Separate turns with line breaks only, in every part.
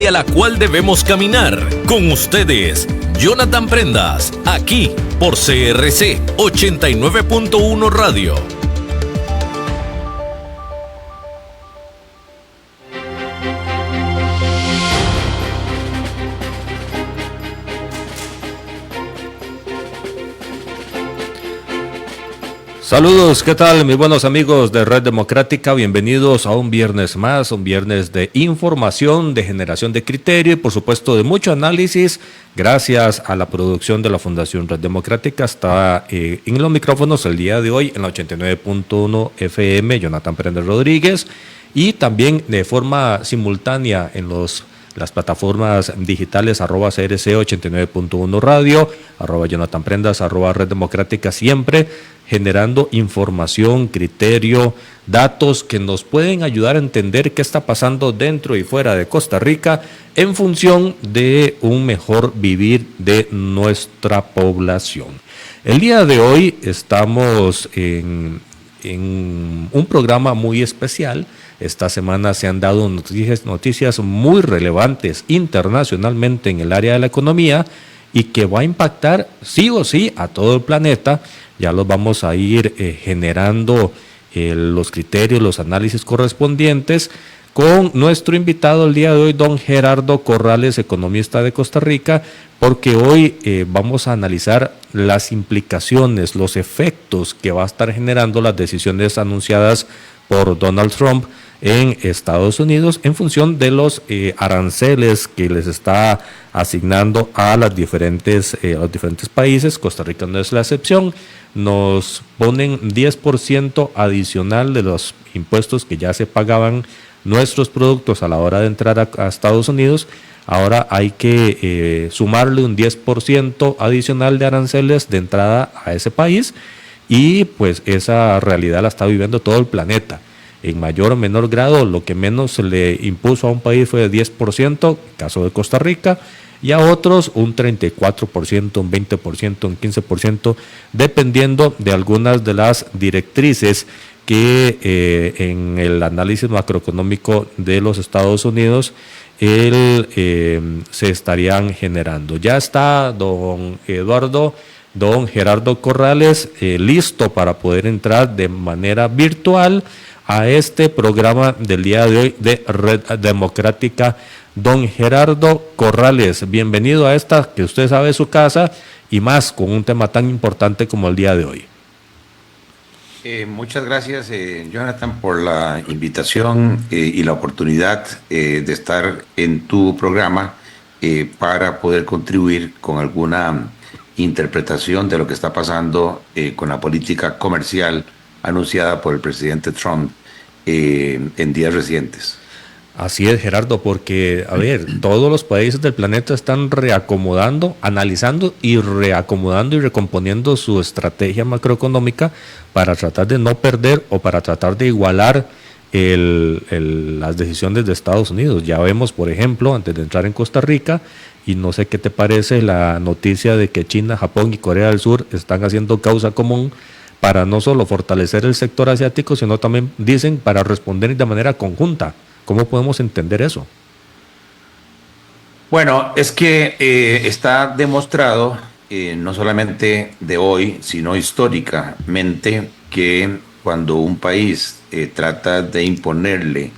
hacia la cual debemos caminar. Con ustedes, Jonathan Prendas, aquí por CRC 89.1 Radio.
Saludos, ¿qué tal mis buenos amigos de Red Democrática? Bienvenidos a un viernes más, un viernes de información, de generación de criterio y por supuesto de mucho análisis. Gracias a la producción de la Fundación Red Democrática está en los micrófonos el día de hoy en la 89.1 FM, Jonathan Pérez Rodríguez, y también de forma simultánea en las plataformas digitales @CRC 89.1 Radio, @Jonathan Prendas, @Red Democrática, siempre generando información, criterio, datos que nos pueden ayudar a entender qué está pasando dentro y fuera de Costa Rica en función de un mejor vivir de nuestra población. El día de hoy estamos en un programa muy especial. Esta semana se han dado noticias muy relevantes internacionalmente en el área de la economía y que va a impactar sí o sí a todo el planeta. Ya los vamos a ir generando los criterios, los análisis correspondientes con nuestro invitado el día de hoy, don Gerardo Corrales, economista de Costa Rica, porque hoy vamos a analizar las implicaciones, los efectos que va a estar generando las decisiones anunciadas por Donald Trump en Estados Unidos en función de los aranceles que les está asignando a los diferentes países. Costa Rica no es la excepción. Nos ponen 10% adicional de los impuestos que ya se pagaban nuestros productos a la hora de entrar a Estados Unidos. Ahora hay que sumarle un 10% adicional de aranceles de entrada a ese país y pues esa realidad la está viviendo todo el planeta. En mayor o menor grado, lo que menos se le impuso a un país fue de 10%, caso de Costa Rica, y a otros un 34%, un 20%, un 15%, dependiendo de algunas de las directrices que en el análisis macroeconómico de los Estados Unidos se estarían generando. Ya está don Gerardo Corrales listo para poder entrar de manera virtual a este programa del día de hoy de Red Democrática. Don Gerardo Corrales, bienvenido a esta que usted sabe su casa y más con un tema tan importante como el día de hoy.
Muchas gracias, Jonathan, por la invitación y la oportunidad de estar en tu programa para poder contribuir con alguna interpretación de lo que está pasando con la política comercial anunciada por el presidente Trump en días recientes.
Así es, Gerardo, porque, a ver, todos los países del planeta están reacomodando, analizando y reacomodando y recomponiendo su estrategia macroeconómica para tratar de no perder o para tratar de igualar las decisiones de Estados Unidos. Ya vemos, por ejemplo, antes de entrar en Costa Rica, y no sé qué te parece la noticia de que China, Japón y Corea del Sur están haciendo causa común para no solo fortalecer el sector asiático, sino también, dicen, para responder de manera conjunta. ¿Cómo podemos entender eso?
Bueno, es que está demostrado, no solamente de hoy, sino históricamente, que cuando un país trata de imponerle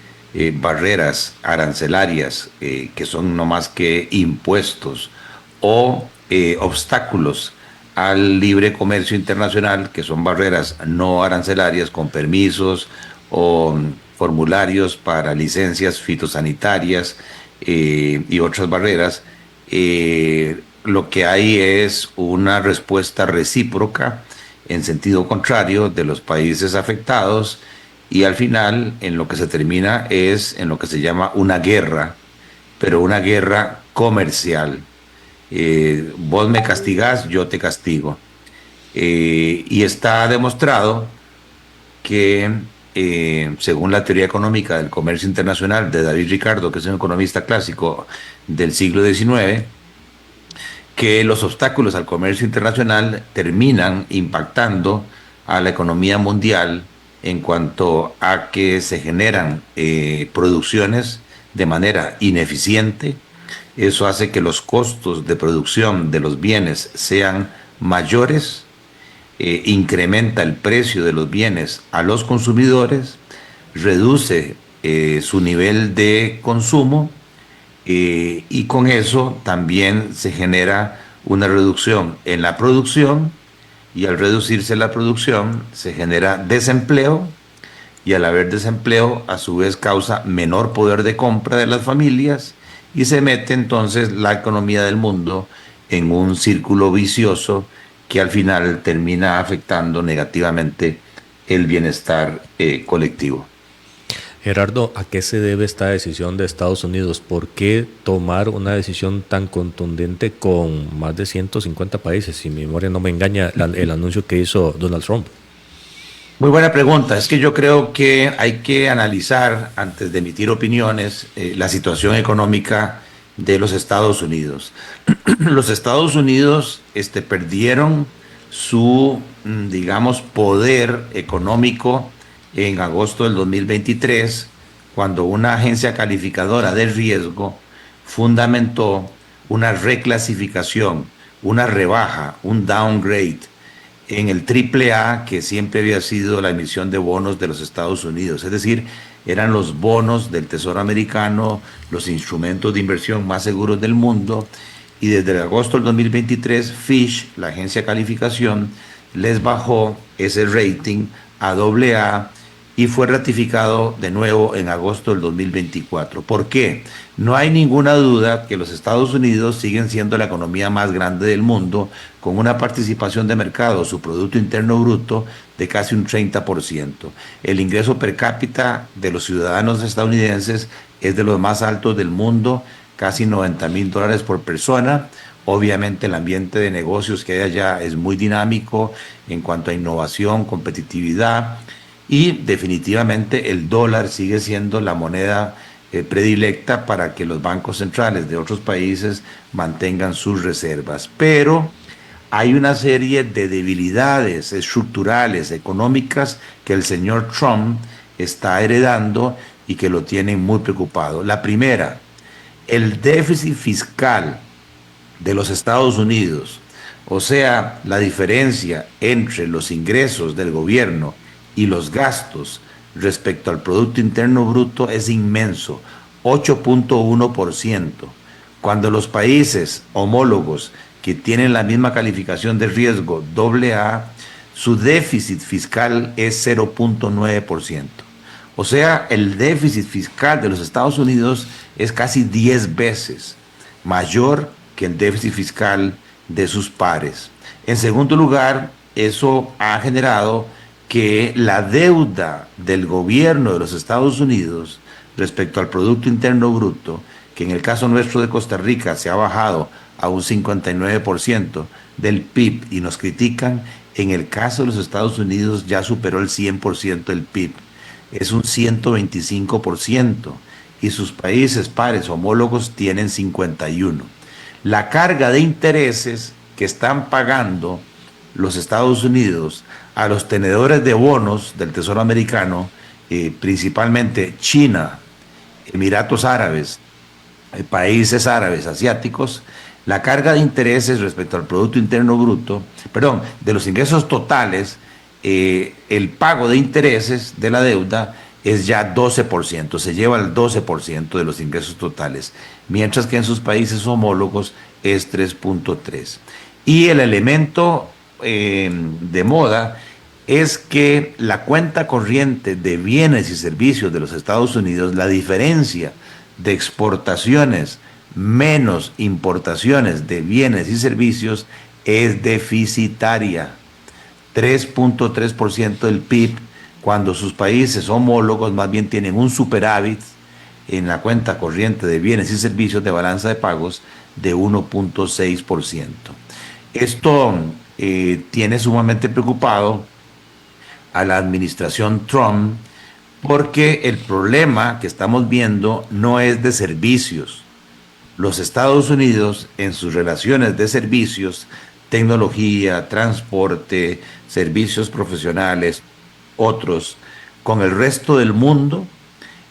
barreras arancelarias, que son no más que impuestos, o obstáculos al libre comercio internacional, que son barreras no arancelarias con permisos o formularios para licencias fitosanitarias y otras barreras, lo que hay es una respuesta recíproca en sentido contrario de los países afectados y al final en lo que se termina es en lo que se llama una guerra, pero una guerra comercial. Vos me castigás, yo te castigo. Y está demostrado que según la teoría económica del comercio internacional de David Ricardo, que es un economista clásico del siglo XIX, que los obstáculos al comercio internacional terminan impactando a la economía mundial en cuanto a que se generan producciones de manera ineficiente. Eso hace que los costos de producción de los bienes sean mayores, incrementa el precio de los bienes a los consumidores, reduce su nivel de consumo, y con eso también se genera una reducción en la producción, y al reducirse la producción se genera desempleo, y al haber desempleo a su vez causa menor poder de compra de las familias, y se mete entonces la economía del mundo en un círculo vicioso que al final termina afectando negativamente el bienestar colectivo.
Gerardo, ¿a qué se debe esta decisión de Estados Unidos? ¿Por qué tomar una decisión tan contundente con más de 150 países? Si mi memoria no me engaña, el anuncio que hizo Donald Trump.
Muy buena pregunta. Es que yo creo que hay que analizar, antes de emitir opiniones, la situación económica de los Estados Unidos. Los Estados Unidos perdieron su, digamos, poder económico en agosto del 2023, cuando una agencia calificadora de riesgo fundamentó una reclasificación, una rebaja, un downgrade en el AAA, que siempre había sido la emisión de bonos de los Estados Unidos. Es decir, eran los bonos del Tesoro americano, los instrumentos de inversión más seguros del mundo, y desde agosto del 2023, Fitch, la agencia de calificación, les bajó ese rating a AA, y fue ratificado de nuevo en agosto del 2024. ¿Por qué? No hay ninguna duda que los Estados Unidos siguen siendo la economía más grande del mundo, con una participación de mercado, su Producto Interno Bruto, de casi un 30%. El ingreso per cápita de los ciudadanos estadounidenses es de los más altos del mundo, casi $90,000 por persona. Obviamente el ambiente de negocios que hay allá es muy dinámico en cuanto a innovación, competitividad, y definitivamente el dólar sigue siendo la moneda predilecta para que los bancos centrales de otros países mantengan sus reservas. Pero hay una serie de debilidades estructurales, económicas, que el señor Trump está heredando y que lo tienen muy preocupado. La primera, el déficit fiscal de los Estados Unidos, o sea, la diferencia entre los ingresos del gobierno y los gastos respecto al Producto Interno Bruto, es inmenso, 8.1%, cuando los países homólogos que tienen la misma calificación de riesgo AA, su déficit fiscal es 0.9%. O sea, el déficit fiscal de los Estados Unidos es casi 10 veces mayor que el déficit fiscal de sus pares. En segundo lugar, eso ha generado que la deuda del gobierno de los Estados Unidos respecto al Producto Interno Bruto, que en el caso nuestro de Costa Rica se ha bajado a un 59% del PIB y nos critican, en el caso de los Estados Unidos ya superó el 100% del PIB. Es un 125%, y sus países pares homólogos tienen 51%. La carga de intereses que están pagando los Estados Unidos a los tenedores de bonos del Tesoro americano, principalmente China, Emiratos Árabes, países árabes, asiáticos, la carga de intereses respecto al Producto Interno Bruto, perdón, de los ingresos totales, el pago de intereses de la deuda es ya 12%, se lleva el 12% de los ingresos totales, mientras que en sus países homólogos es 3.3%. Y el elemento de moda es que la cuenta corriente de bienes y servicios de los Estados Unidos, la diferencia de exportaciones menos importaciones de bienes y servicios, es deficitaria. 3.3% del PIB, cuando sus países homólogos más bien tienen un superávit en la cuenta corriente de bienes y servicios de balanza de pagos de 1.6%. Esto tiene sumamente preocupado a la administración Trump, porque el problema que estamos viendo no es de servicios. Los Estados Unidos, en sus relaciones de servicios, tecnología, transporte, servicios profesionales, otros, con el resto del mundo,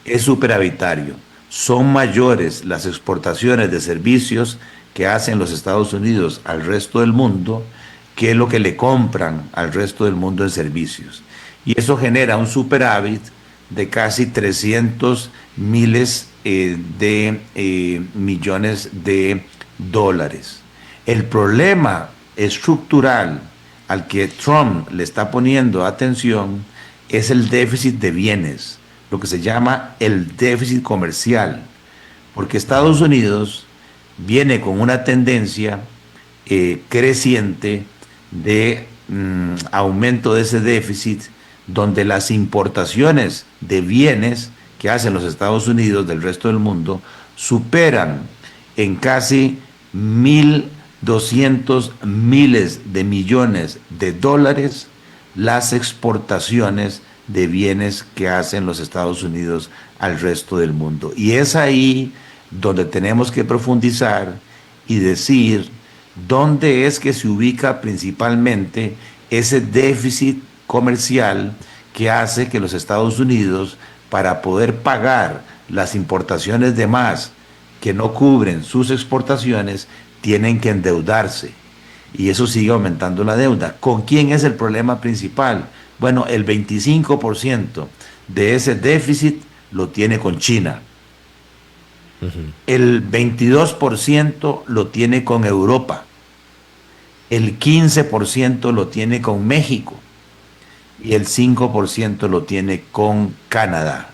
es superavitario. son mayores las exportaciones de servicios que hacen los Estados Unidos al resto del mundo que lo que le compran al resto del mundo en servicios. Y eso genera un superávit de casi 300 miles de millones de dólares. El problema estructural al que Trump le está poniendo atención es el déficit de bienes, lo que se llama el déficit comercial, porque Estados Unidos viene con una tendencia creciente de aumento de ese déficit, donde las importaciones de bienes que hacen los Estados Unidos del resto del mundo superan en casi 1.200 miles de millones de dólares las exportaciones de bienes que hacen los Estados Unidos al resto del mundo. Y es ahí donde tenemos que profundizar y decir dónde es que se ubica principalmente ese déficit comercial que hace que los Estados Unidos, para poder pagar las importaciones de más que no cubren sus exportaciones, tienen que endeudarse. Y eso sigue aumentando la deuda. ¿Con quién es el problema principal? Bueno, el 25% de ese déficit lo tiene con China. El 22% lo tiene con Europa. El 15% lo tiene con México. Y el 5% lo tiene con Canadá.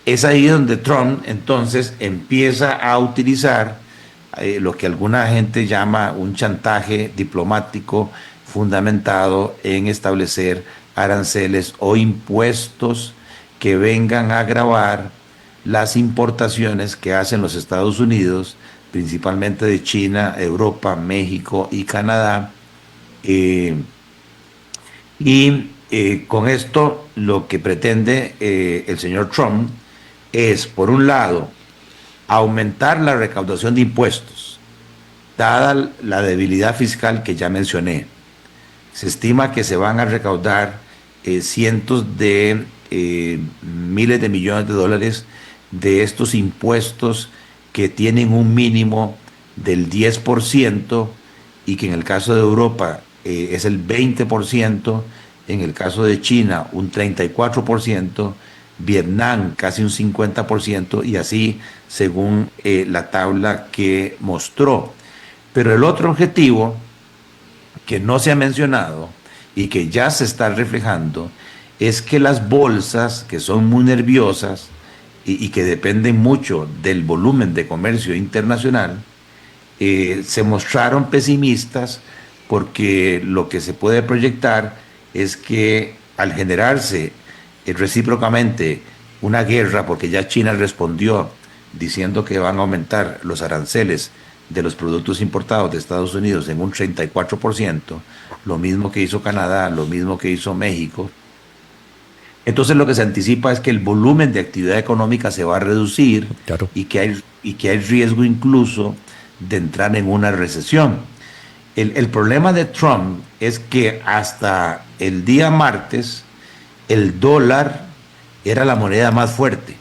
Es ahí donde Trump entonces empieza a utilizar lo que alguna gente llama un chantaje diplomático fundamentado en establecer aranceles o impuestos que vengan a agravar las importaciones que hacen los Estados Unidos, principalmente de China, Europa, México y Canadá. Con esto lo que pretende el señor Trump es, por un lado, aumentar la recaudación de impuestos, dada la debilidad fiscal que ya mencioné. Se estima que se van a recaudar cientos de miles de millones de dólares de estos impuestos que tienen un mínimo del 10% y que en el caso de Europa es el 20%, en el caso de China un 34%, Vietnam casi un 50% y así según la tabla que mostró. Pero el otro objetivo que no se ha mencionado y que ya se está reflejando es que las bolsas, que son muy nerviosas y que dependen mucho del volumen de comercio internacional, se mostraron pesimistas porque lo que se puede proyectar es que al generarse recíprocamente una guerra, porque ya China respondió diciendo que van a aumentar los aranceles de los productos importados de Estados Unidos en un 34%, lo mismo que hizo Canadá, lo mismo que hizo México. Entonces lo que se anticipa es que el volumen de actividad económica se va a reducir, claro, y que hay riesgo incluso de entrar en una recesión. El problema de Trump es que hasta el día martes el dólar era la moneda más fuerte.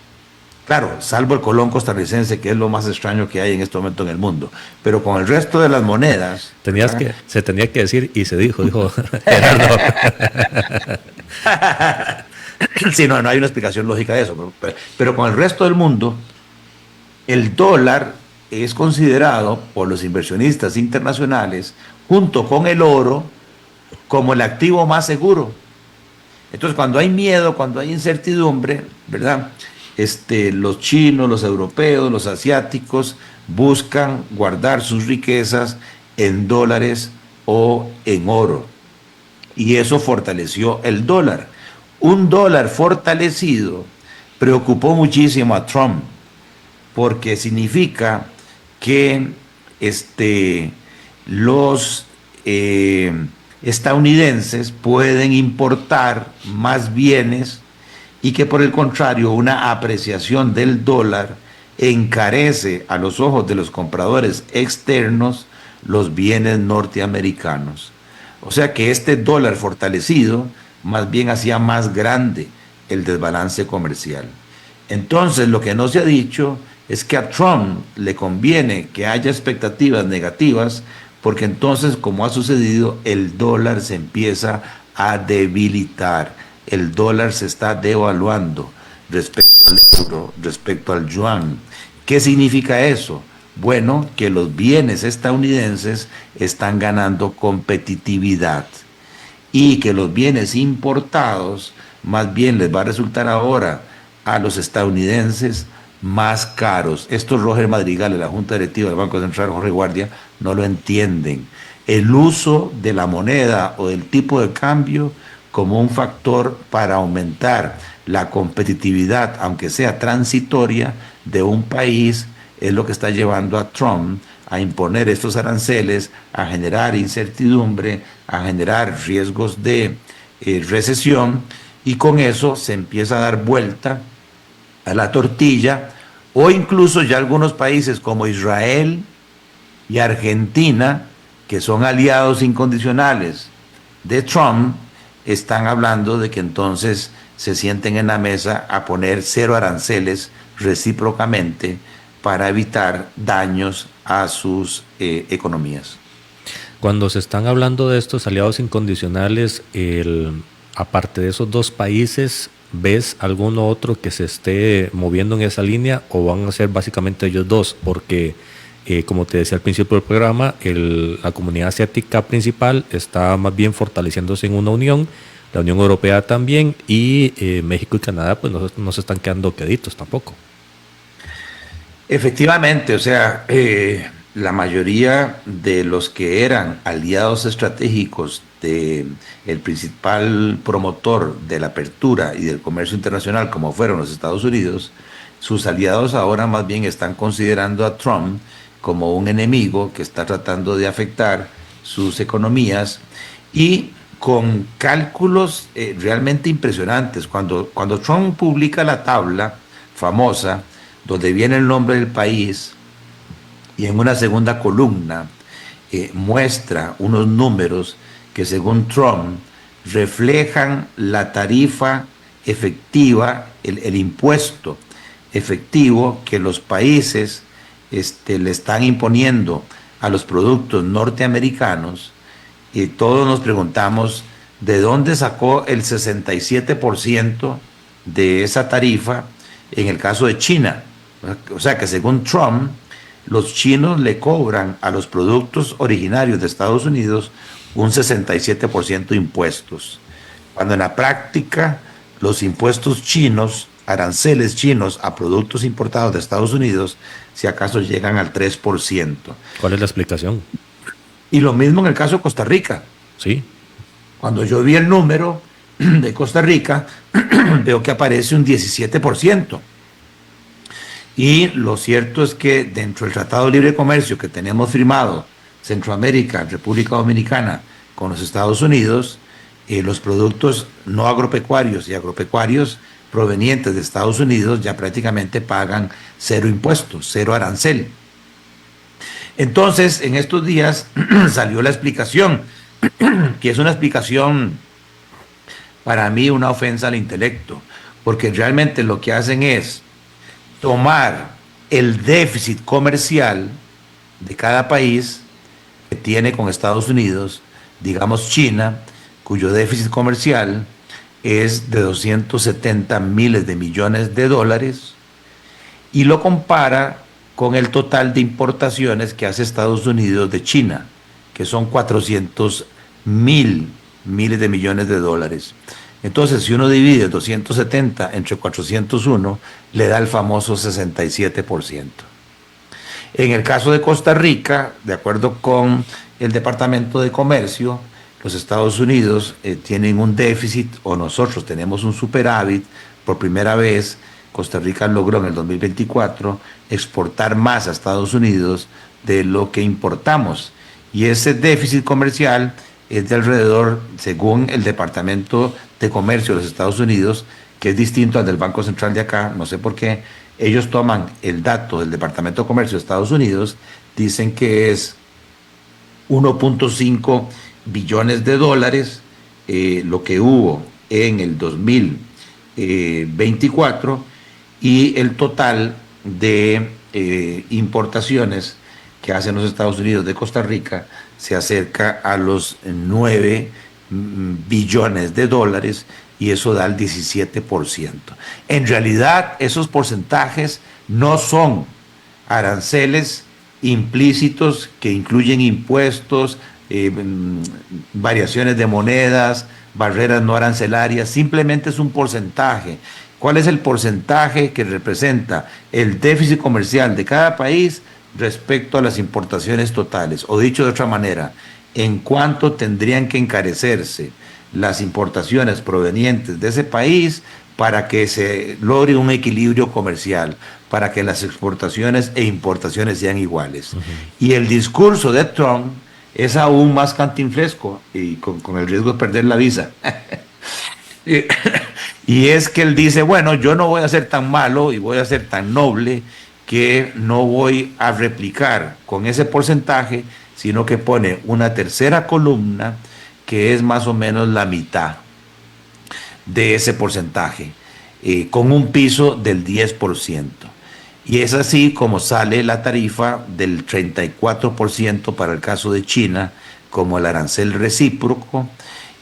Claro, salvo el colón costarricense, que es lo más extraño que hay en este momento en el mundo. Pero con el resto de las monedas...
Se tenía que decir y se dijo Gerardo.
Sí, no hay una explicación lógica de eso. Pero con el resto del mundo, el dólar es considerado por los inversionistas internacionales, junto con el oro, como el activo más seguro. Entonces, cuando hay miedo, cuando hay incertidumbre, ¿verdad? Los chinos, los europeos, los asiáticos buscan guardar sus riquezas en dólares o en oro. Y eso fortaleció el dólar. Un dólar fortalecido preocupó muchísimo a Trump, porque significa que los estadounidenses pueden importar más bienes y que por el contrario una apreciación del dólar encarece a los ojos de los compradores externos los bienes norteamericanos. O sea que este dólar fortalecido más bien hacía más grande el desbalance comercial. Entonces, lo que no se ha dicho es que a Trump le conviene que haya expectativas negativas, porque entonces, como ha sucedido, el dólar se empieza a debilitar, el dólar se está devaluando respecto al euro, respecto al yuan. ¿Qué significa eso? Bueno, que los bienes estadounidenses están ganando competitividad y que los bienes importados más bien les va a resultar ahora a los estadounidenses más caros. Esto Roger Madrigal, de la Junta Directiva del Banco Central, Jorge Guardia, no lo entienden. El uso de la moneda o del tipo de cambio como un factor para aumentar la competitividad, aunque sea transitoria, de un país, es lo que está llevando a Trump a imponer estos aranceles, a generar incertidumbre, a generar riesgos de recesión, y con eso se empieza a dar vuelta a la tortilla, o incluso ya algunos países como Israel y Argentina, que son aliados incondicionales de Trump, están hablando de que entonces se sienten en la mesa a poner cero aranceles recíprocamente para evitar daños a sus economías.
Cuando se están hablando de estos aliados incondicionales, aparte de esos dos países, ¿ves alguno otro que se esté moviendo en esa línea o van a ser básicamente ellos dos? Porque, como te decía al principio del programa, la comunidad asiática principal está más bien fortaleciéndose en una unión, la Unión Europea también, y México y Canadá pues no se están quedando queditos tampoco.
Efectivamente, o sea, la mayoría de los que eran aliados estratégicos del principal promotor de la apertura y del comercio internacional, como fueron los Estados Unidos, sus aliados ahora más bien están considerando a Trump como un enemigo que está tratando de afectar sus economías, y con cálculos realmente impresionantes. Cuando Trump publica la tabla famosa, donde viene el nombre del país, y en una segunda columna muestra unos números que según Trump reflejan la tarifa efectiva, el impuesto efectivo que los países le están imponiendo a los productos norteamericanos, y todos nos preguntamos de dónde sacó el 67% de esa tarifa en el caso de China. O sea que según Trump, los chinos le cobran a los productos originarios de Estados Unidos un 67% de impuestos, cuando en la práctica los impuestos chinos, aranceles chinos a productos importados de Estados Unidos, si acaso llegan al 3%.
¿Cuál es la explicación?
Y lo mismo en el caso de Costa Rica.
Sí.
Cuando yo vi el número de Costa Rica, veo que aparece un 17%. Y lo cierto es que dentro del Tratado de Libre Comercio que tenemos firmado Centroamérica, República Dominicana, con los Estados Unidos, los productos no agropecuarios y agropecuarios provenientes de Estados Unidos ya prácticamente pagan cero impuestos, cero arancel. Entonces, en estos días salió la explicación, que es una explicación para mí una ofensa al intelecto, porque realmente lo que hacen es tomar el déficit comercial de cada país que tiene con Estados Unidos, digamos China, cuyo déficit comercial es de 270 miles de millones de dólares, y lo compara con el total de importaciones que hace Estados Unidos de China, que son 400 miles de millones de dólares. Entonces, si uno divide 270 entre 401, le da el famoso 67%. En el caso de Costa Rica, de acuerdo con el Departamento de Comercio, los Estados Unidos tienen un déficit, o nosotros tenemos un superávit. Por primera vez, Costa Rica logró en el 2024 exportar más a Estados Unidos de lo que importamos. Y ese déficit comercial es de alrededor, según el Departamento de Comercio de los Estados Unidos, que es distinto al del Banco Central de acá, no sé por qué, ellos toman el dato del Departamento de Comercio de Estados Unidos, dicen que es 1.5 billones de dólares, lo que hubo en el 2024, y el total de importaciones que hacen los Estados Unidos de Costa Rica se acerca a los 9 billones de dólares y eso da el 17%. En realidad, esos porcentajes no son aranceles implícitos que incluyen impuestos, variaciones de monedas, barreras no arancelarias, simplemente es un porcentaje. ¿Cuál es el porcentaje que representa el déficit comercial de cada país respecto a las importaciones totales? O dicho de otra manera, ¿en cuánto tendrían que encarecerse las importaciones provenientes de ese país para que se logre un equilibrio comercial, para que las exportaciones e importaciones sean iguales? Y el discurso de Trump es aún más cantinflesco y con el riesgo de perder la visa. Y es que él dice, bueno, yo no voy a ser tan malo y voy a ser tan noble que no voy a replicar con ese porcentaje, sino que pone una tercera columna que es más o menos la mitad de ese porcentaje, con un piso del 10%. Y es así como sale la tarifa del 34% para el caso de China, como el arancel recíproco,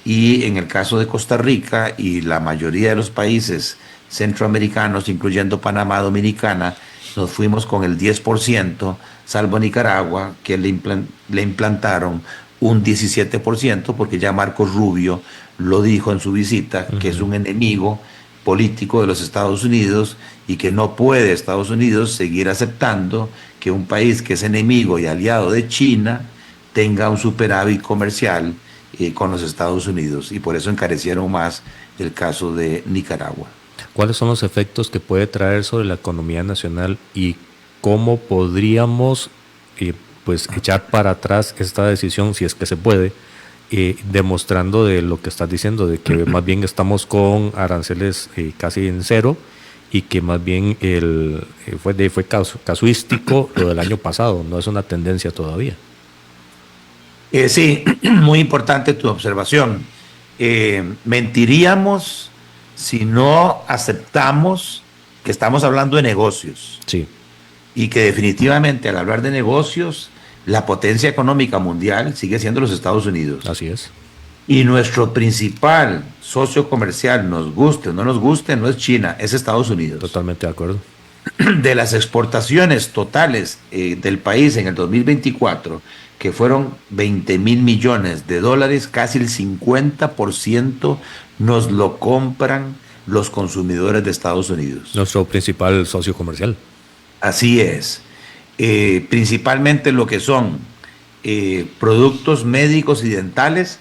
y en el caso de Costa Rica y la mayoría de los países centroamericanos, incluyendo Panamá, Dominicana, nos fuimos con el 10%, salvo Nicaragua, que le implantaron un 17%, porque ya Marcos Rubio lo dijo en su visita, que es un enemigo político de los Estados Unidos y que no puede Estados Unidos seguir aceptando que un país que es enemigo y aliado de China tenga un superávit comercial con los Estados Unidos, y por eso encarecieron más el caso de Nicaragua.
¿Cuáles son los efectos que puede traer sobre la economía nacional y cómo podríamos pues echar para atrás esta decisión, si es que se puede, demostrando de lo que estás diciendo, de que más bien estamos con aranceles casi en cero y que más bien fue casuístico lo del año pasado, no es una tendencia todavía?
Sí, muy importante tu observación. Mentiríamos si no aceptamos que estamos hablando de negocios.
Sí.
Y que definitivamente al hablar de negocios, la potencia económica mundial sigue siendo los Estados Unidos.
Así es.
Y nuestro principal socio comercial, nos guste o no nos guste, no es China, es Estados Unidos.
Totalmente de acuerdo.
De las exportaciones totales del país en el 2024, que fueron 20,000 millones de dólares, casi el 50% nos lo compran los consumidores de Estados Unidos.
Nuestro principal socio comercial.
Así es. Principalmente lo que son productos médicos y dentales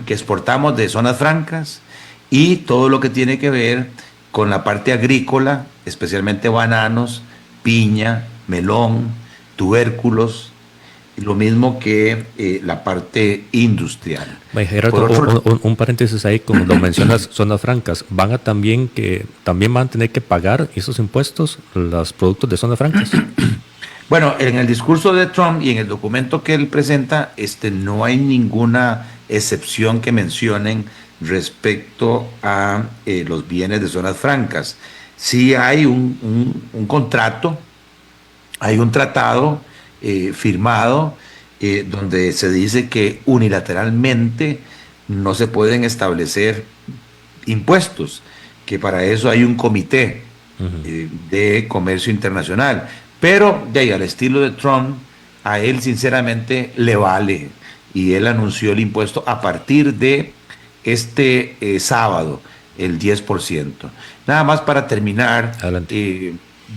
que exportamos de zonas francas, y todo lo que tiene que ver con la parte agrícola, especialmente bananos, piña, melón, tubérculos, lo mismo que la parte industrial.
Gerardo, un paréntesis ahí, como lo mencionas, zonas francas, también van a tener que pagar esos impuestos los productos de zonas francas.
Bueno, en el discurso de Trump y en el documento que él presenta, no hay ninguna excepción que mencionen respecto a los bienes de zonas francas. Sí hay un contrato, hay un tratado firmado donde se dice que unilateralmente no se pueden establecer impuestos, que para eso hay un comité de comercio internacional. Pero de ahí, al estilo de Trump, a él sinceramente le vale, y él anunció el impuesto a partir de este sábado, el 10%. Nada más para terminar,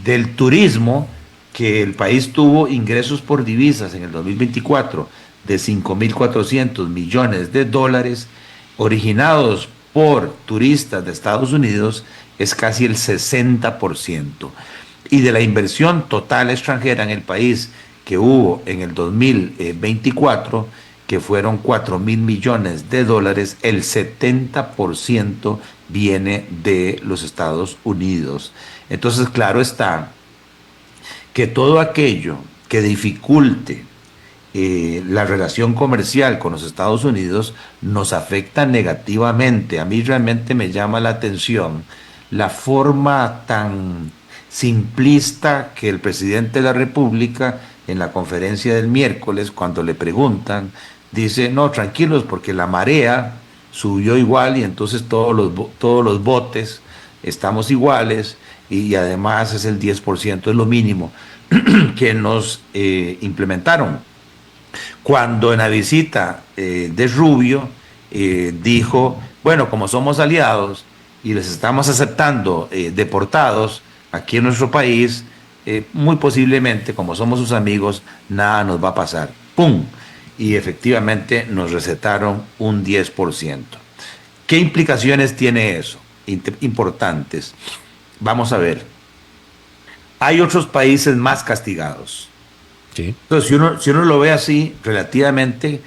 del turismo, que el país tuvo ingresos por divisas en el 2024 de 5.400 millones de dólares, originados por turistas de Estados Unidos, es casi el 60%. Y de la inversión total extranjera en el país que hubo en el 2024, que fueron 4.000 millones de dólares, el 70% viene de los Estados Unidos. Entonces, claro está que todo aquello que dificulte la relación comercial con los Estados Unidos nos afecta negativamente. A mí realmente me llama la atención la forma tan simplista que el presidente de la República en la conferencia del miércoles, cuando le preguntan, dice, no, tranquilos, porque la marea subió igual y entonces todos los botes estamos iguales y además es el 10%, es lo mínimo que nos implementaron. Cuando en la visita de Rubio dijo, bueno, como somos aliados y les estamos aceptando deportados aquí en nuestro país, muy posiblemente, como somos sus amigos, nada nos va a pasar. ¡Pum! Y efectivamente nos recetaron un 10%. ¿Qué implicaciones tiene eso? Importantes. Vamos a ver. Hay otros países más castigados.
Sí.
Entonces, si uno lo ve así, relativamente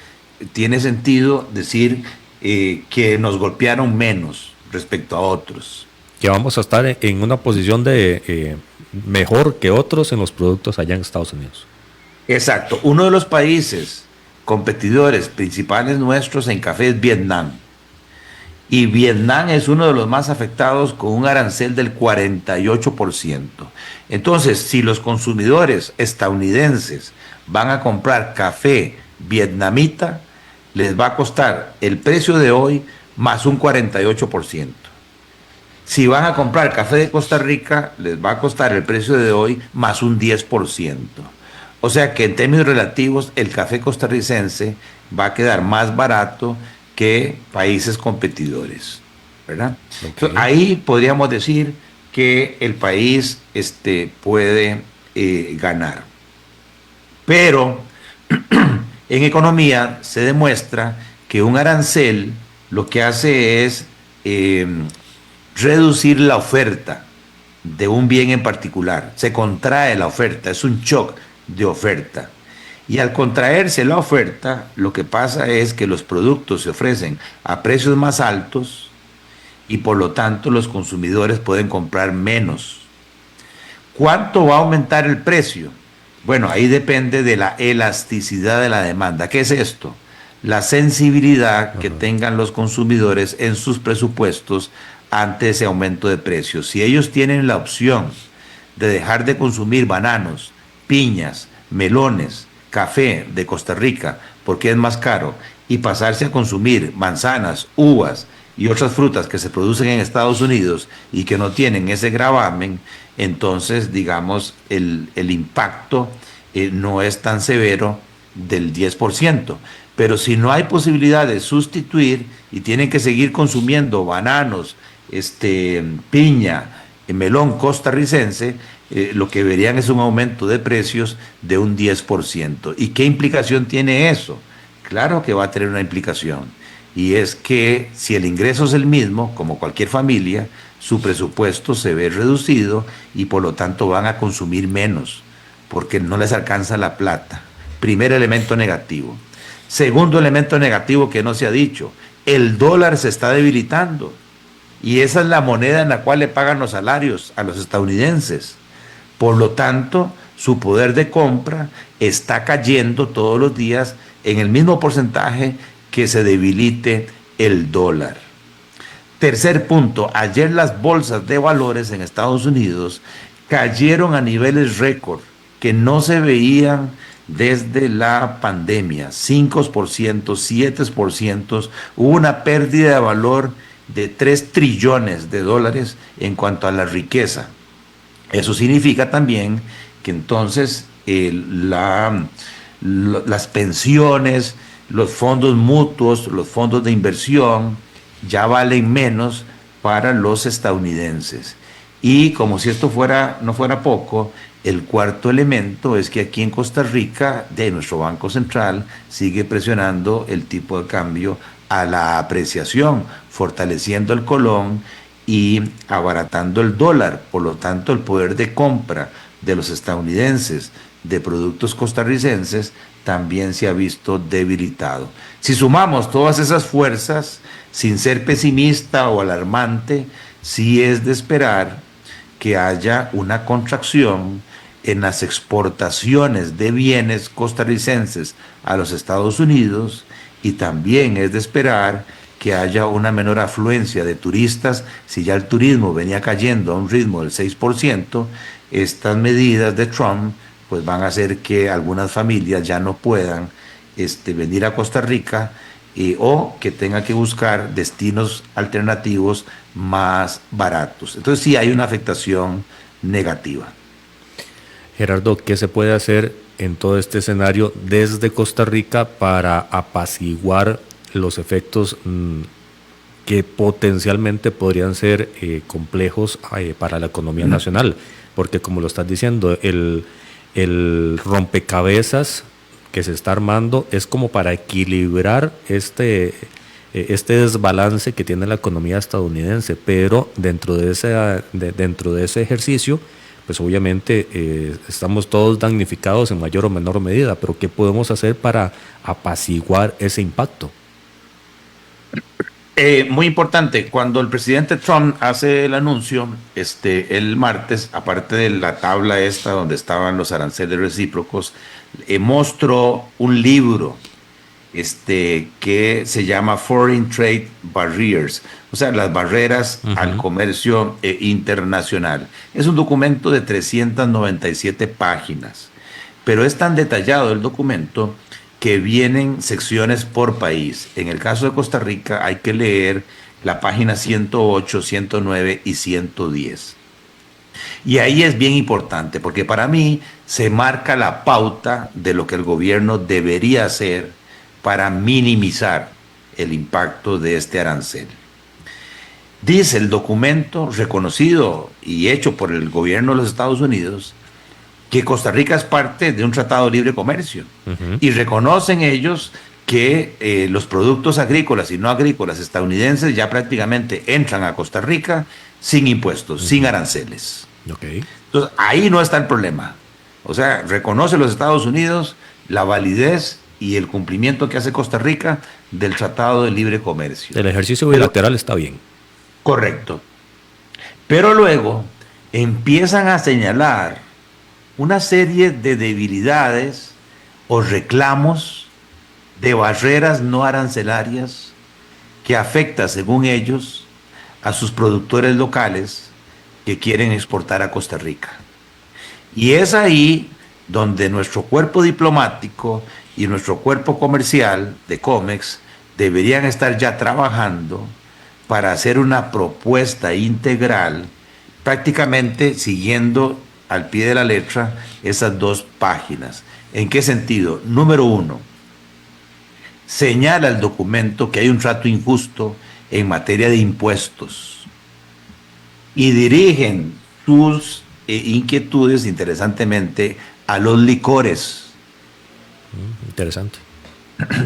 tiene sentido decir que nos golpearon menos respecto a otros.
Que vamos a estar en una posición de mejor que otros en los productos allá en Estados Unidos.
Exacto. Uno de los países competidores principales nuestros en café es Vietnam. Y Vietnam es uno de los más afectados con un arancel del 48%. Entonces, si los consumidores estadounidenses van a comprar café vietnamita, les va a costar el precio de hoy más un 48%. Si van a comprar café de Costa Rica, les va a costar el precio de hoy más un 10%. O sea que en términos relativos, el café costarricense va a quedar más barato que países competidores, ¿verdad? Okay. Entonces, ahí podríamos decir que el país puede ganar. Pero en economía se demuestra que un arancel lo que hace es reducir la oferta de un bien en particular. Se contrae la oferta, es un shock de oferta. Y al contraerse la oferta, lo que pasa es que los productos se ofrecen a precios más altos y por lo tanto los consumidores pueden comprar menos. ¿Cuánto va a aumentar el precio? Bueno, ahí depende de la elasticidad de la demanda. ¿Qué es esto? La sensibilidad que tengan los consumidores en sus presupuestos ante ese aumento de precios. Si ellos tienen la opción de dejar de consumir bananos, piñas, melones, café de Costa Rica porque es más caro y pasarse a consumir manzanas, uvas y otras frutas que se producen en Estados Unidos y que no tienen ese gravamen, entonces digamos el impacto no es tan severo del 10%. Pero si no hay posibilidad de sustituir y tienen que seguir consumiendo bananos, piña, melón costarricense, lo que verían es un aumento de precios de un 10%. ¿Y qué implicación tiene eso? Claro que va a tener una implicación. Y es que si el ingreso es el mismo, como cualquier familia, su presupuesto se ve reducido y por lo tanto van a consumir menos, porque no les alcanza la plata. Primer elemento negativo. Segundo elemento negativo que no se ha dicho, el dólar se está debilitando. Y esa es la moneda en la cual le pagan los salarios a los estadounidenses. Por lo tanto, su poder de compra está cayendo todos los días en el mismo porcentaje que se debilite el dólar. Tercer punto, ayer las bolsas de valores en Estados Unidos cayeron a niveles récord que no se veían desde la pandemia. 5%, 7%, hubo una pérdida de valor de 3 trillones de dólares en cuanto a la riqueza. Eso significa también que entonces las pensiones, los fondos mutuos, los fondos de inversión ya valen menos para los estadounidenses. Y como si esto no fuera poco, el cuarto elemento es que aquí en Costa Rica, de nuestro Banco Central, sigue presionando el tipo de cambio a la apreciación, fortaleciendo el colón y abaratando el dólar. Por lo tanto, el poder de compra de los estadounidenses de productos costarricenses también se ha visto debilitado. Si sumamos todas esas fuerzas, sin ser pesimista o alarmante, sí es de esperar que haya una contracción en las exportaciones de bienes costarricenses a los Estados Unidos y también es de esperar que haya una menor afluencia de turistas. Si ya el turismo venía cayendo a un ritmo del 6%, estas medidas de Trump pues van a hacer que algunas familias ya no puedan venir a Costa Rica, o que tengan que buscar destinos alternativos más baratos. Entonces sí hay una afectación negativa.
Gerardo, ¿qué se puede hacer en todo este escenario desde Costa Rica para apaciguar los efectos que potencialmente podrían ser complejos para la economía nacional? Porque como lo estás diciendo, el rompecabezas que se está armando es como para equilibrar este desbalance que tiene la economía estadounidense, pero dentro de ese ejercicio, pues obviamente estamos todos damnificados en mayor o menor medida, pero ¿qué podemos hacer para apaciguar ese impacto?
Muy importante, cuando el presidente Trump hace el anuncio el martes, aparte de la tabla esta donde estaban los aranceles recíprocos, mostró un libro que se llama Foreign Trade Barriers, o sea, las barreras al comercio internacional. Es un documento de 397 páginas, pero es tan detallado el documento que vienen secciones por país. En el caso de Costa Rica hay que leer la página 108, 109 y 110. Y ahí es bien importante, porque para mí se marca la pauta de lo que el gobierno debería hacer para minimizar el impacto de este arancel. Dice el documento, reconocido y hecho por el gobierno de los Estados Unidos, que Costa Rica es parte de un tratado de libre comercio. Y reconocen ellos que los productos agrícolas y no agrícolas estadounidenses ya prácticamente entran a Costa Rica sin impuestos, sin aranceles. Entonces, ahí no está el problema. O sea, reconoce los Estados Unidos la validez y el cumplimiento que hace Costa Rica del Tratado de Libre Comercio.
El ejercicio bilateral está bien.
Correcto. Pero luego empiezan a señalar una serie de debilidades o reclamos de barreras no arancelarias que afecta, según ellos, a sus productores locales que quieren exportar a Costa Rica. Y es ahí donde nuestro cuerpo diplomático y nuestro cuerpo comercial de COMEX deberían estar ya trabajando para hacer una propuesta integral, prácticamente siguiendo al pie de la letra esas dos páginas. ¿En qué sentido? Número uno, señala el documento que hay un trato injusto en materia de impuestos y dirigen sus inquietudes, interesantemente, a los licores.
Interesante.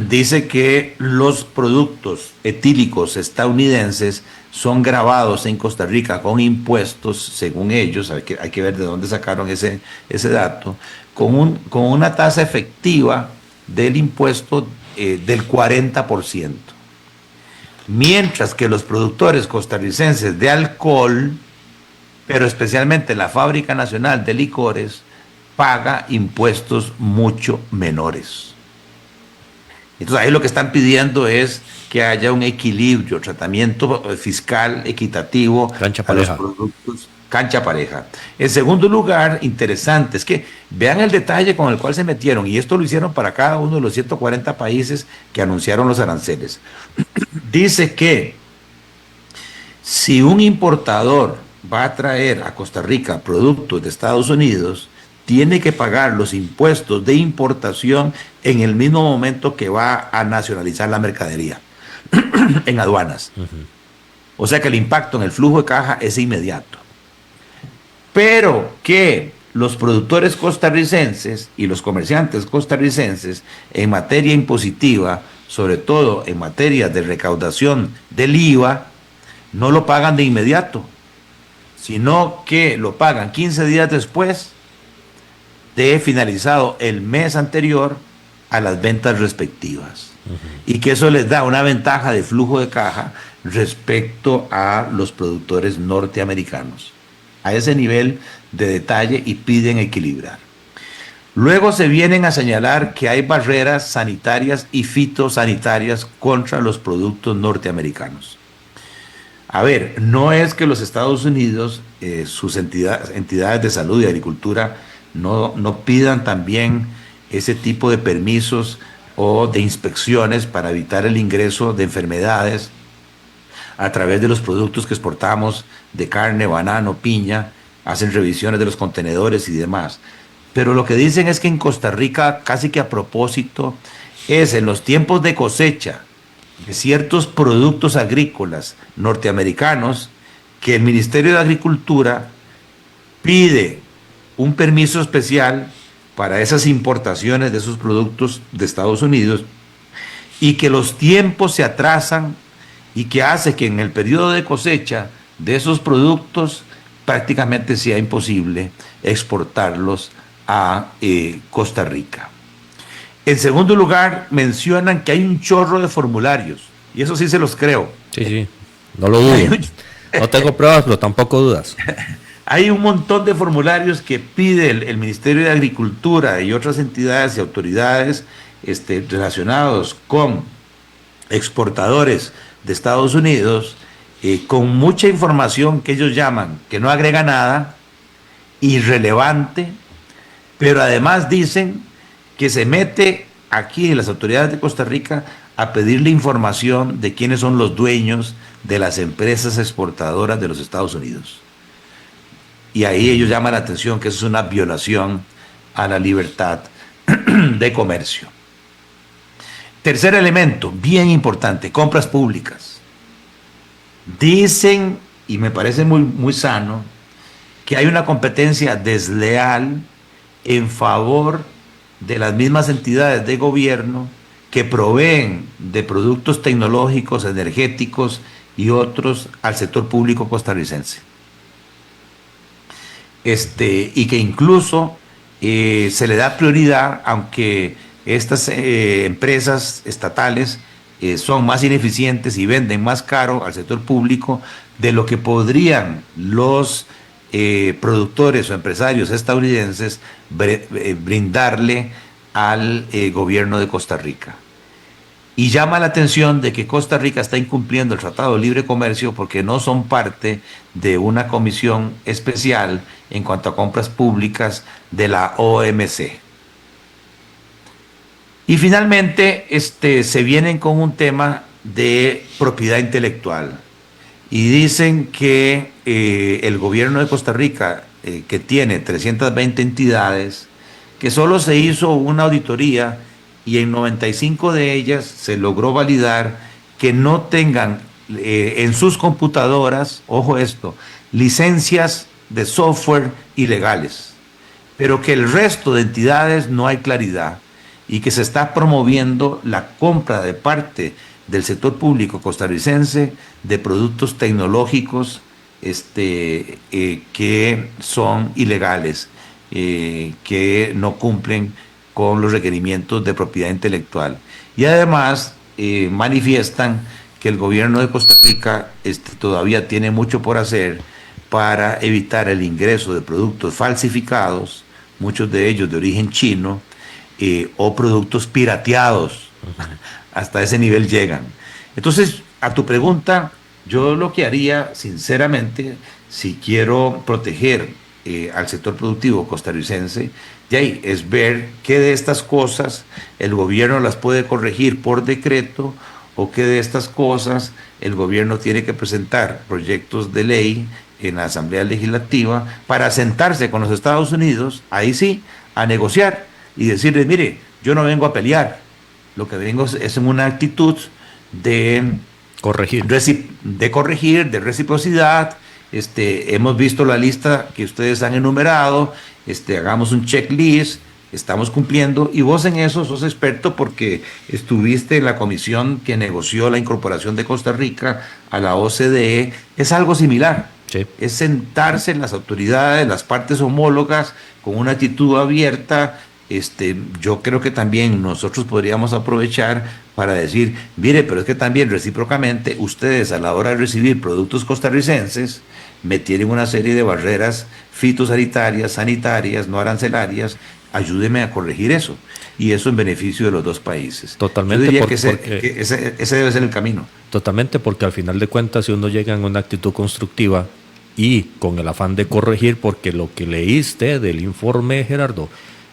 Dice que los productos etílicos estadounidenses son gravados en Costa Rica con impuestos, según ellos, hay que ver de dónde sacaron ese dato, con una tasa efectiva del impuesto del 40%. Mientras que los productores costarricenses de alcohol, pero especialmente la Fábrica Nacional de Licores, paga impuestos mucho menores. Entonces ahí lo que están pidiendo es que haya un equilibrio, tratamiento fiscal equitativo a los productos, cancha pareja. En segundo lugar, interesante, es que vean el detalle con el cual se metieron, y esto lo hicieron para cada uno de los 140 países que anunciaron los aranceles. Dice que si un importador va a traer a Costa Rica productos de Estados Unidos, tiene que pagar los impuestos de importación en el mismo momento que va a nacionalizar la mercadería en aduanas. O sea que el impacto en el flujo de caja es inmediato. Pero que los productores costarricenses y los comerciantes costarricenses en materia impositiva, sobre todo en materia de recaudación del IVA, no lo pagan de inmediato, sino que lo pagan 15 días después de finalizado el mes anterior a las ventas respectivas. Y que eso les da una ventaja de flujo de caja respecto a los productores norteamericanos. A ese nivel de detalle, y piden equilibrar. Luego se vienen a señalar que hay barreras sanitarias y fitosanitarias contra los productos norteamericanos. A ver, no es que los Estados Unidos, sus entidades de salud y agricultura, no pidan también ese tipo de permisos o de inspecciones para evitar el ingreso de enfermedades a través de los productos que exportamos de carne, banano, piña, hacen revisiones de los contenedores y demás. Pero lo que dicen es que en Costa Rica, casi que a propósito, es en los tiempos de cosecha de ciertos productos agrícolas norteamericanos que el Ministerio de Agricultura pide un permiso especial para esas importaciones de esos productos de Estados Unidos y que los tiempos se atrasan y que hace que en el periodo de cosecha de esos productos prácticamente sea imposible exportarlos a Costa Rica. En segundo lugar, mencionan que hay un chorro de formularios, y eso sí se los creo.
Sí, no lo dudo. No tengo pruebas, pero tampoco dudas.
Hay un montón de formularios que pide el Ministerio de Agricultura y otras entidades y autoridades relacionados con exportadores de Estados Unidos, con mucha información que ellos llaman, que no agrega nada, irrelevante, pero además dicen que se mete aquí en las autoridades de Costa Rica a pedirle información de quiénes son los dueños de las empresas exportadoras de los Estados Unidos. Y ahí ellos llaman la atención que eso es una violación a la libertad de comercio. Tercer elemento, bien importante, compras públicas. Dicen, y me parece muy sano, que hay una competencia desleal en favor de las mismas entidades de gobierno que proveen de productos tecnológicos, energéticos y otros al sector público costarricense. Y que incluso se le da prioridad, aunque estas empresas estatales son más ineficientes y venden más caro al sector público de lo que podrían los productores o empresarios estadounidenses brindarle al gobierno de Costa Rica. Y llama la atención de que Costa Rica está incumpliendo el Tratado de Libre Comercio porque no son parte de una comisión especial en cuanto a compras públicas de la OMC. Y finalmente se vienen con un tema de propiedad intelectual y dicen que el gobierno de Costa Rica, que tiene 320 entidades, que solo se hizo una auditoría y en 95 de ellas se logró validar que no tengan en sus computadoras, ojo esto, licencias de software ilegales, pero que el resto de entidades no hay claridad y que se está promoviendo la compra de parte del sector público costarricense de productos tecnológicos que son ilegales, que no cumplen con los requerimientos de propiedad intelectual. Y además manifiestan que el gobierno de Costa Rica todavía tiene mucho por hacer para evitar el ingreso de productos falsificados, muchos de ellos de origen chino, o productos pirateados. Hasta ese nivel llegan. Entonces, a tu pregunta, yo lo que haría, sinceramente, si quiero proteger al sector productivo costarricense, es ver qué de estas cosas el gobierno las puede corregir por decreto o qué de estas cosas el gobierno tiene que presentar proyectos de ley en la Asamblea Legislativa para sentarse con los Estados Unidos, ahí sí, a negociar y decirles, mire, yo no vengo a pelear, lo que vengo es en una actitud de corregir, de reciprocidad. Hemos visto la lista que ustedes han enumerado, hagamos un checklist, estamos cumpliendo, y vos en eso sos experto porque estuviste en la comisión que negoció la incorporación de Costa Rica a la OCDE. Es algo similar, sí. Es sentarse en las autoridades, las partes homólogas, con una actitud abierta. Yo creo que también nosotros podríamos aprovechar para decir, mire, pero es que también recíprocamente ustedes a la hora de recibir productos costarricenses me tienen una serie de barreras fitosanitarias, sanitarias, no arancelarias, ayúdeme a corregir eso. Y eso en beneficio de los dos países.
Totalmente.
Yo diría que ese debe ser el camino.
Totalmente, porque al final de cuentas, si uno llega en una actitud constructiva y con el afán de corregir, porque lo que leíste del informe, Gerardo,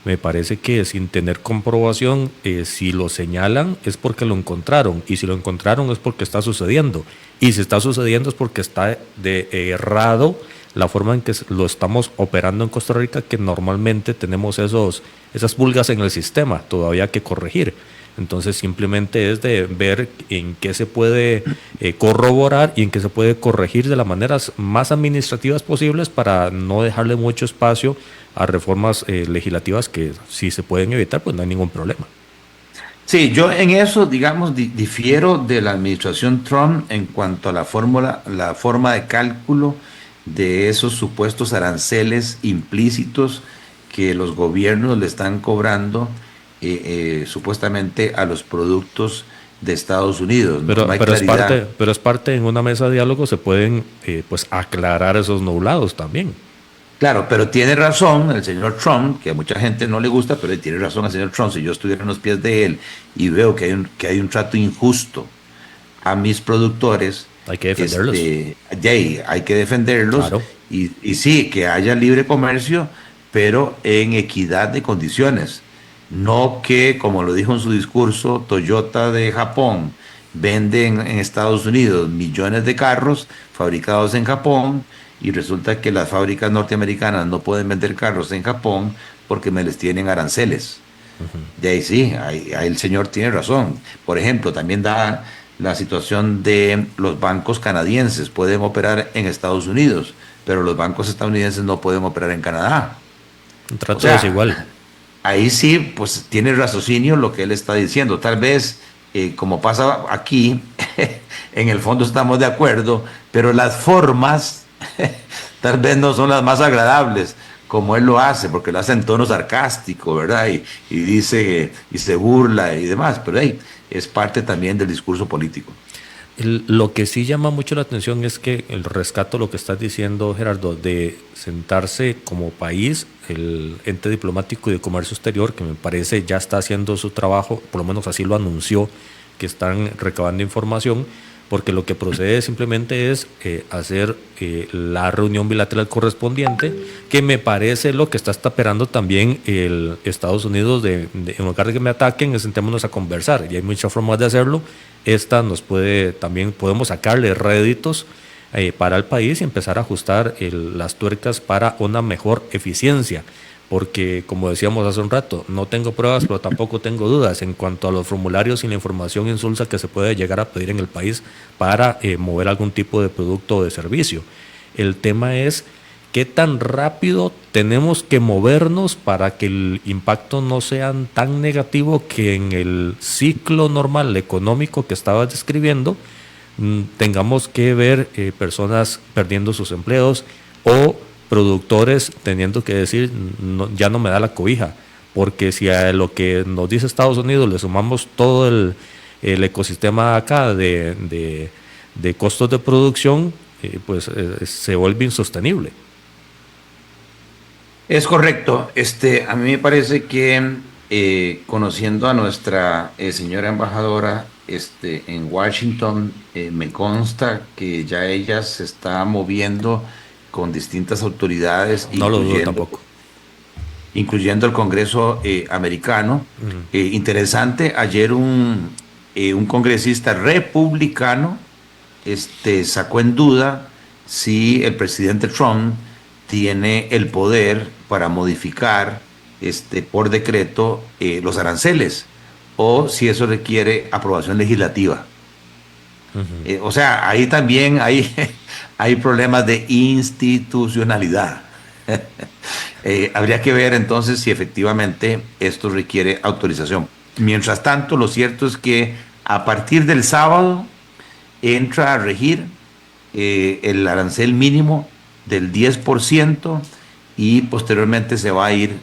me parece que sin tener comprobación, si lo señalan es porque lo encontraron, y si lo encontraron es porque está sucediendo, y si está sucediendo es porque está errado la forma en que lo estamos operando en Costa Rica, que normalmente tenemos esas pulgas en el sistema todavía que corregir. Entonces simplemente es de ver en qué se puede corroborar y en qué se puede corregir de las maneras más administrativas posibles para no dejarle mucho espacio a reformas legislativas que si se pueden evitar, pues no hay ningún problema.
Sí, yo en eso, digamos, difiero de la administración Trump en cuanto a la forma de cálculo de esos supuestos aranceles implícitos que los gobiernos le están cobrando supuestamente a los productos de Estados Unidos.
Pero es parte en una mesa de diálogo, se pueden pues aclarar esos nublados también.
Claro, pero tiene razón el señor Trump, que a mucha gente no le gusta, pero tiene razón el señor Trump. Si yo estuviera en los pies de él y veo que hay un trato injusto a mis productores,
hay que defenderlos.
Hay que defenderlos.
Claro.
Y sí, que haya libre comercio, pero en equidad de condiciones. No que, como lo dijo en su discurso, Toyota de Japón vende en Estados Unidos millones de carros fabricados en Japón y resulta que las fábricas norteamericanas no pueden vender carros en Japón porque me les tienen aranceles. Uh-huh. De ahí sí, ahí el señor tiene razón. Por ejemplo, también da la situación de los bancos canadienses. Pueden operar en Estados Unidos, pero los bancos estadounidenses no pueden operar en Canadá.
Un trato desigual.
Ahí sí, pues tiene raciocinio lo que él está diciendo. Tal vez, como pasa aquí, en el fondo estamos de acuerdo, pero las formas tal vez no son las más agradables, como él lo hace, porque lo hace en tono sarcástico, ¿verdad? Y dice, y se burla y demás, pero es parte también del discurso político.
Lo que sí llama mucho la atención es que el rescato, lo que estás diciendo, Gerardo, de sentarse como país, el ente diplomático y de comercio exterior, que me parece ya está haciendo su trabajo, por lo menos así lo anunció, que están recabando información, porque lo que procede simplemente es hacer la reunión bilateral correspondiente, que me parece lo que está esperando también el Estados Unidos en lugar de que me ataquen, sentémonos a conversar, y hay muchas formas de hacerlo. Esta también podemos sacarle réditos para el país y empezar a ajustar las tuercas para una mejor eficiencia, porque como decíamos hace un rato, no tengo pruebas, pero tampoco tengo dudas en cuanto a los formularios y la información insulsa que se puede llegar a pedir en el país para mover algún tipo de producto o de servicio. El tema es qué tan rápido tenemos que movernos para que el impacto no sea tan negativo, que en el ciclo normal económico que estabas describiendo tengamos que ver personas perdiendo sus empleos o productores teniendo que decir ya no me da la cobija, porque si a lo que nos dice Estados Unidos le sumamos todo el ecosistema acá de costos de producción, pues se vuelve insostenible.
Es correcto. A mí me parece que conociendo a nuestra señora embajadora en Washington, me consta que ya ella se está moviendo con distintas autoridades,
no lo dudo tampoco,
incluyendo el Congreso americano. Uh-huh. Interesante, ayer un congresista republicano sacó en duda si el presidente Trump tiene el poder para modificar por decreto los aranceles, o si eso requiere aprobación legislativa. Uh-huh. O sea, ahí también hay problemas de institucionalidad. Habría que ver entonces si efectivamente esto requiere autorización. Mientras tanto, lo cierto es que a partir del sábado entra a regir el arancel mínimo del 10%, y posteriormente se va a ir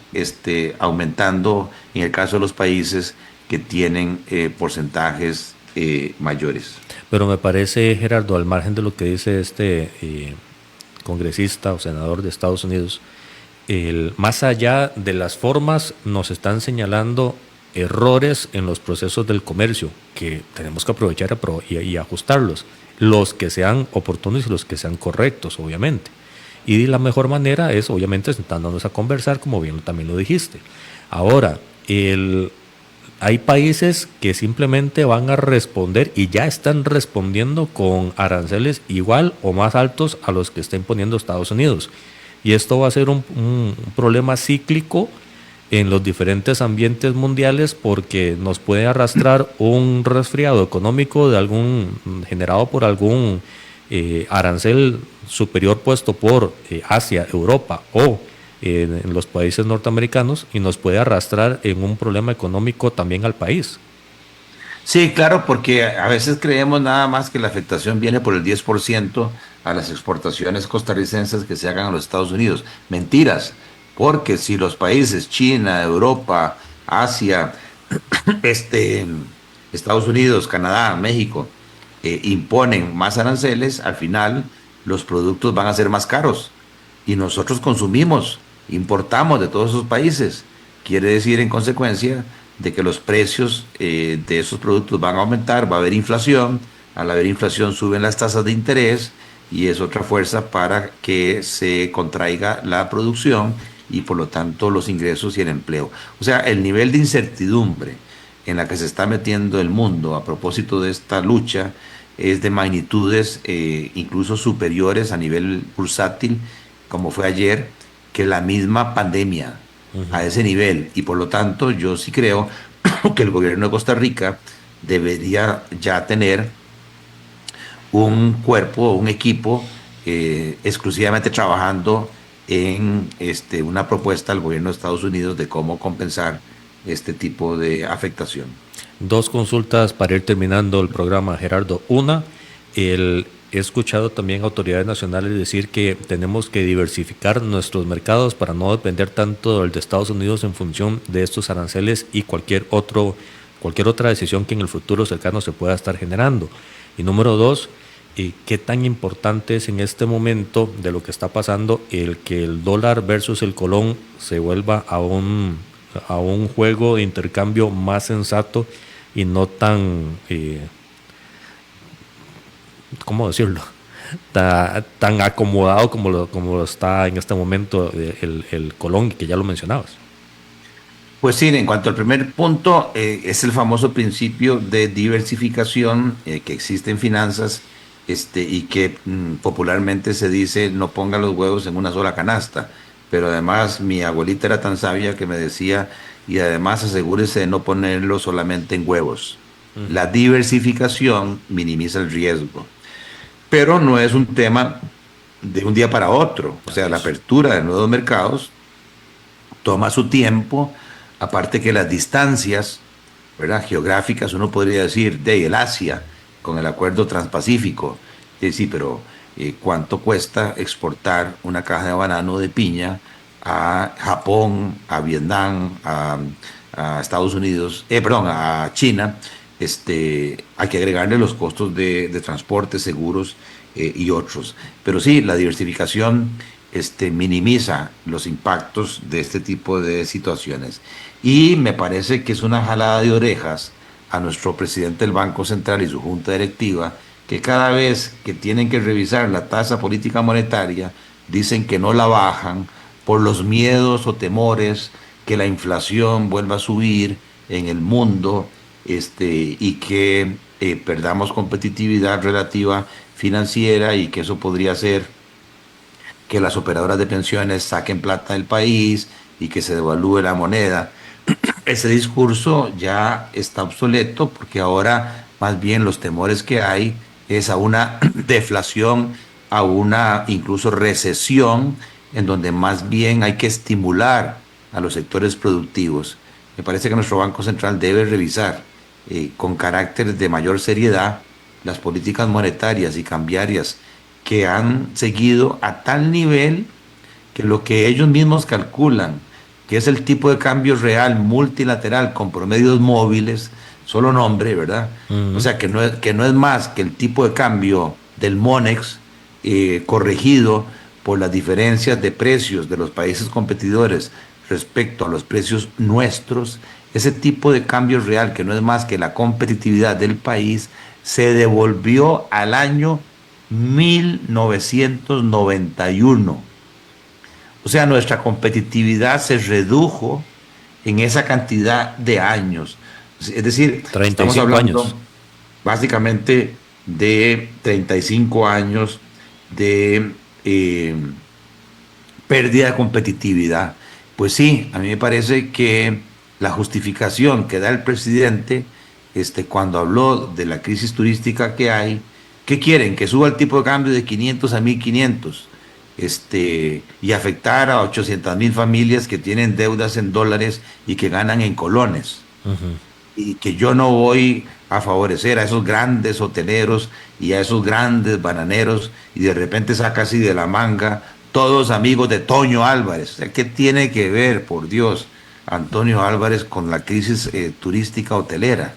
aumentando en el caso de los países que tienen porcentajes mayores.
Pero me parece, Gerardo, al margen de lo que dice congresista o senador de Estados Unidos, más allá de las formas, nos están señalando errores en los procesos del comercio que tenemos que aprovechar y ajustarlos, los que sean oportunos y los que sean correctos, obviamente. Y la mejor manera es, obviamente, sentándonos a conversar, como bien también lo dijiste. Ahora, hay países que simplemente van a responder y ya están respondiendo con aranceles igual o más altos a los que está imponiendo Estados Unidos. Y esto va a ser un problema cíclico en los diferentes ambientes mundiales, porque nos puede arrastrar un resfriado económico generado por algún arancel superior puesto por Asia, Europa o en los países norteamericanos, y nos puede arrastrar en un problema económico también al país.
Sí, claro, porque a veces creemos nada más que la afectación viene por el 10% a las exportaciones costarricenses que se hagan a los Estados Unidos. Mentiras, porque si los países China, Europa, Asia, Estados Unidos, Canadá, México, imponen más aranceles, al final los productos van a ser más caros y nosotros consumimos, importamos de todos esos países. Quiere decir, en consecuencia, de que los precios de esos productos van a aumentar, va a haber inflación, al haber inflación suben las tasas de interés y es otra fuerza para que se contraiga la producción y por lo tanto los ingresos y el empleo. O sea, el nivel de incertidumbre en la que se está metiendo el mundo a propósito de esta lucha es de magnitudes incluso superiores a nivel bursátil, como fue ayer, que la misma pandemia. A ese nivel, y por lo tanto yo sí creo que el gobierno de Costa Rica debería ya tener un cuerpo, un equipo exclusivamente trabajando en una propuesta al gobierno de Estados Unidos de cómo compensar este tipo de afectación.
Dos consultas para ir terminando el programa, Gerardo. Una, he escuchado también autoridades nacionales decir que tenemos que diversificar nuestros mercados para no depender tanto del de Estados Unidos en función de estos aranceles y cualquier otra decisión que en el futuro cercano se pueda estar generando. Y número dos, ¿qué tan importante es en este momento de lo que está pasando el que el dólar versus el colón se vuelva a un juego de intercambio más sensato y no tan... ¿cómo decirlo? Tan acomodado como lo está en este momento el colón, que ya lo mencionabas?
Pues sí, en cuanto al primer punto, es el famoso principio de diversificación que existe en finanzas y que popularmente se dice no ponga los huevos en una sola canasta. Pero además mi abuelita era tan sabia que me decía, y además asegúrese de no ponerlo solamente en huevos. La diversificación minimiza el riesgo. Pero no es un tema de un día para otro. O sea, la apertura de nuevos mercados toma su tiempo, aparte que las distancias, ¿verdad?, geográficas, uno podría decir, de el Asia, con el acuerdo transpacífico. Sí, pero ¿cuánto cuesta exportar una caja de banano de piña a Japón, a Vietnam, a Estados Unidos, a China? Hay que agregarle los costos de transporte, seguros y otros. Pero sí, la diversificación minimiza los impactos de este tipo de situaciones. Y me parece que es una jalada de orejas a nuestro presidente del Banco Central y su junta directiva, que cada vez que tienen que revisar la tasa política monetaria, dicen que no la bajan por los miedos o temores que la inflación vuelva a subir en el mundo, y que perdamos competitividad relativa financiera y que eso podría hacer que las operadoras de pensiones saquen plata del país y que se devalúe la moneda. Ese discurso ya está obsoleto, porque ahora más bien los temores que hay es a una deflación, a una incluso recesión, en donde más bien hay que estimular a los sectores productivos. Me parece que nuestro Banco Central debe revisar con carácter de mayor seriedad las políticas monetarias y cambiarias que han seguido a tal nivel que lo que ellos mismos calculan, que es el tipo de cambio real multilateral con promedios móviles, solo nombre, ¿verdad? O sea, que no es más que el tipo de cambio del Monex corregido por las diferencias de precios de los países competidores respecto a los precios nuestros, ese tipo de cambio real, que no es más que la competitividad del país, se devolvió al año 1991. O sea, nuestra competitividad se redujo en esa cantidad de años. Es decir,
35
estamos hablando
años.
básicamente de 35 años de pérdida de competitividad. Pues sí, a mí me parece que la justificación que da el presidente cuando habló de la crisis turística que hay, ¿qué quieren? Que suba el tipo de cambio de 500 a 1500 y afectar a 800,000 familias que tienen deudas en dólares y que ganan en colones. Y que yo no voy a favorecer a esos grandes hoteleros y a esos grandes bananeros, y de repente saca así de la manga todos amigos de Toño Álvarez. O sea, ¿qué tiene que ver, por Dios, Antonio Álvarez con la crisis turística hotelera?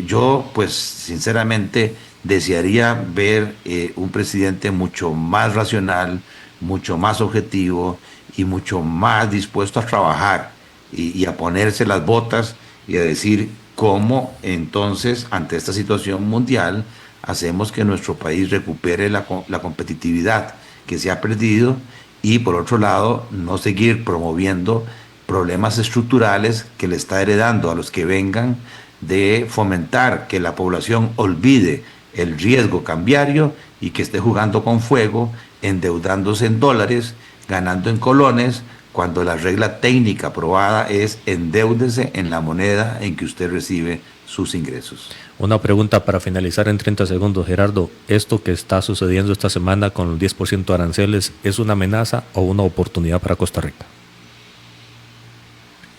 Yo, pues, sinceramente, desearía ver un presidente mucho más racional, mucho más objetivo y mucho más dispuesto a trabajar y a ponerse las botas y a decir cómo entonces, ante esta situación mundial, hacemos que nuestro país recupere la competitividad que se ha perdido, y por otro lado no seguir promoviendo problemas estructurales que le está heredando a los que vengan, de fomentar que la población olvide el riesgo cambiario y que esté jugando con fuego, endeudándose en dólares, ganando en colones, cuando la regla técnica aprobada es endéudese en la moneda en que usted recibe sus ingresos.
Una pregunta para finalizar en 30 segundos, Gerardo. ¿Esto que está sucediendo esta semana con el 10% de aranceles es una amenaza o una oportunidad para Costa Rica?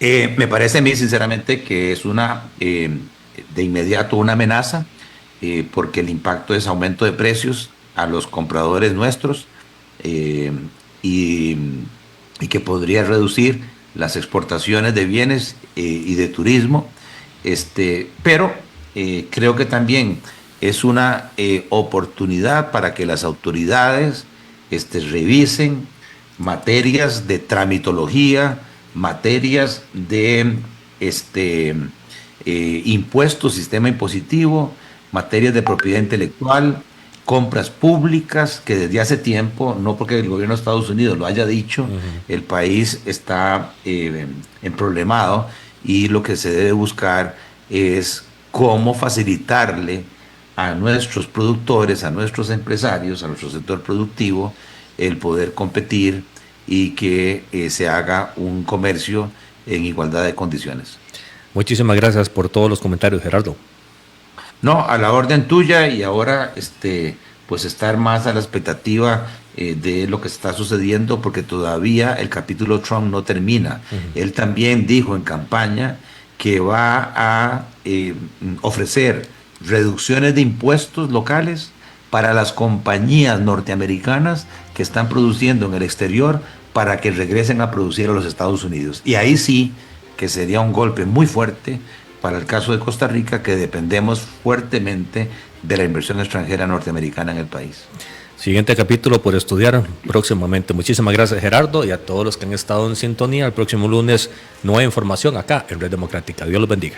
Me parece a mí, sinceramente, que es de inmediato una amenaza, porque el impacto es aumento de precios a los compradores nuestros, y que podría reducir las exportaciones de bienes y de turismo, pero creo que también es una oportunidad para que las autoridades revisen materias de tramitología, materias de impuestos, sistema impositivo, materias de propiedad intelectual, compras públicas, que desde hace tiempo, no porque el gobierno de Estados Unidos lo haya dicho, el país está emproblemado, y lo que se debe buscar es cómo facilitarle a nuestros productores, a nuestros empresarios, a nuestro sector productivo, el poder competir y que se haga un comercio en igualdad de condiciones.
Muchísimas gracias por todos los comentarios, Gerardo.
No, a la orden tuya, y ahora pues estar más a la expectativa de lo que está sucediendo, porque todavía el capítulo Trump no termina. Él también dijo en campaña que va a ofrecer reducciones de impuestos locales para las compañías norteamericanas que están produciendo en el exterior, para que regresen a producir a los Estados Unidos. Y ahí sí que sería un golpe muy fuerte para el caso de Costa Rica, que dependemos fuertemente de la inversión extranjera norteamericana en el país.
Siguiente capítulo por estudiar próximamente. Muchísimas gracias, Gerardo, y a todos los que han estado en sintonía. El próximo lunes, nueva información acá en Red Democrática. Dios los bendiga.